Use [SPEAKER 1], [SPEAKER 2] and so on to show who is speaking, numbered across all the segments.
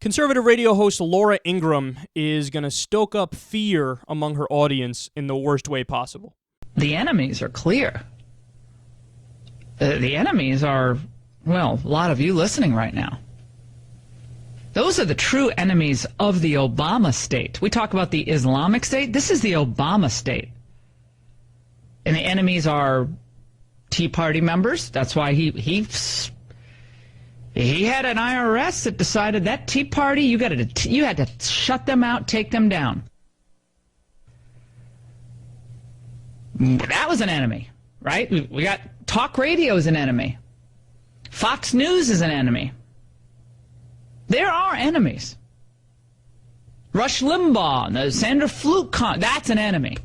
[SPEAKER 1] Conservative radio host Laura Ingraham is going to stoke up fear among her audience in the worst way possible.
[SPEAKER 2] The enemies are clear. The enemies are, well, a lot of you listening right now. Those are the true enemies of the Obama state. We talk about the Islamic State. This is the Obama state. And the enemies are Tea Party members. That's why he had an IRS that decided that Tea Party, you had to shut them out, take them down. That was an enemy, right? We got talk radio is an enemy. Fox News is an enemy. There are enemies. Rush Limbaugh, the Sandra Fluke, that's an enemy.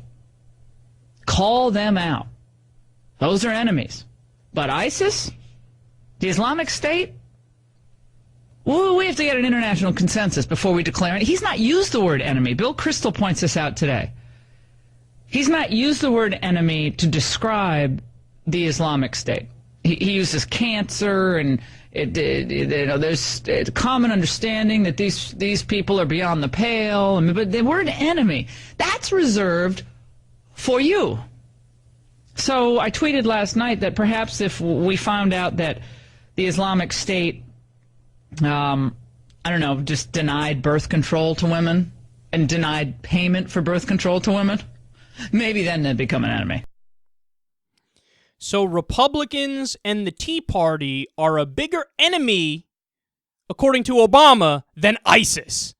[SPEAKER 2] Call them out. Those are enemies. But ISIS, the Islamic State, well, we have to get an international consensus before we declare it. He's not used the word enemy. Bill Kristol points this out today. He's not used the word enemy to describe the Islamic State. He uses cancer, and there's a common understanding that these people are beyond the pale. But the word enemy, that's reserved for you. So I tweeted last night that perhaps if we found out that the Islamic State, I don't know, just denied birth control to women and denied payment for birth control to women, maybe then they'd become an enemy.
[SPEAKER 1] So Republicans and the Tea Party are a bigger enemy, according to Obama, than ISIS.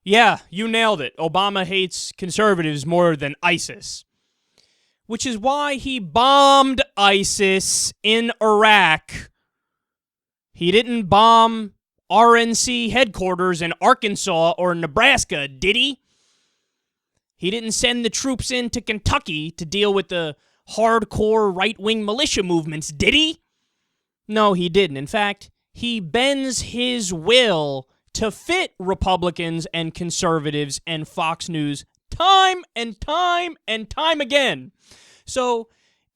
[SPEAKER 1] Yeah, you nailed it. Obama hates conservatives more than ISIS. Which is why he bombed ISIS in Iraq. He didn't bomb RNC headquarters in Arkansas or Nebraska, did he? He didn't send the troops into Kentucky to deal with the hardcore right-wing militia movements, did he? No, he didn't. In fact, he bends his will to fit Republicans and conservatives and Fox News time and time and time again. So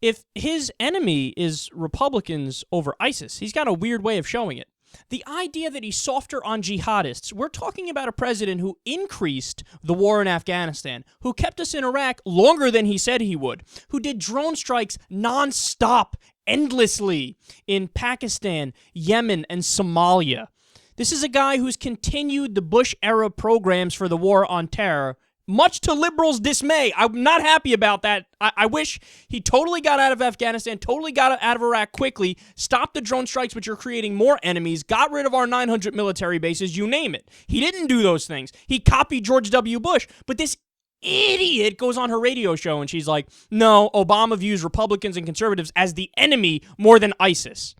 [SPEAKER 1] if his enemy is Republicans over ISIS, he's got a weird way of showing it. The idea that he's softer on jihadists, we're talking about a president who increased the war in Afghanistan, who kept us in Iraq longer than he said he would, who did drone strikes nonstop, endlessly in Pakistan, Yemen, and Somalia. This is a guy who's continued the Bush-era programs for the war on terror, much to liberals' dismay. I'm not happy about that. I wish he totally got out of Afghanistan, totally got out of Iraq quickly, stopped the drone strikes, which are creating more enemies, got rid of our 900 military bases, you name it. He didn't do those things. He copied George W. Bush, but this idiot goes on her radio show and she's like, no, Obama views Republicans and conservatives as the enemy more than ISIS.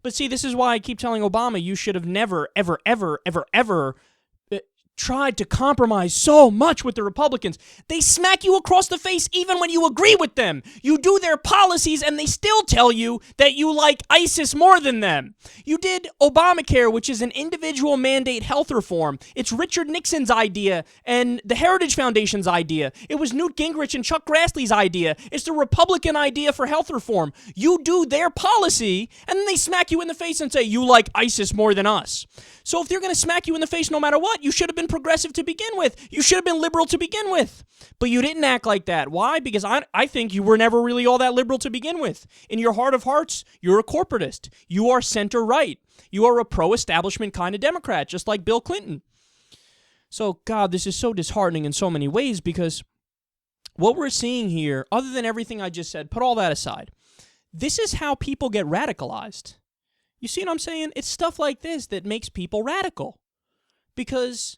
[SPEAKER 1] But see, this is why I keep telling Obama you should have never, ever, ever, ever, ever tried to compromise so much with the Republicans. They smack you across the face even when you agree with them. You do their policies and they still tell you that you like ISIS more than them. You did Obamacare, which is an individual mandate health reform. It's Richard Nixon's idea and the Heritage Foundation's idea. It was Newt Gingrich and Chuck Grassley's idea. It's the Republican idea for health reform. You do their policy and then they smack you in the face and say you like ISIS more than us. So if they're going to smack you in the face no matter what, you should have been progressive to begin with. You should have been liberal to begin with. But you didn't act like that. Why? Because I think you were never really all that liberal to begin with. In your heart of hearts, you're a corporatist. You are center-right. You are a pro-establishment kind of Democrat, just like Bill Clinton. So, God, this is so disheartening in so many ways because what we're seeing here, other than everything I just said, put all that aside, this is how people get radicalized. You see what I'm saying? It's stuff like this that makes people radical. Because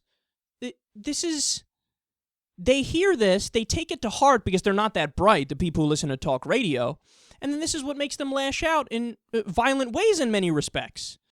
[SPEAKER 1] they hear this, they take it to heart because they're not that bright, the people who listen to talk radio, and then this is what makes them lash out in violent ways in many respects.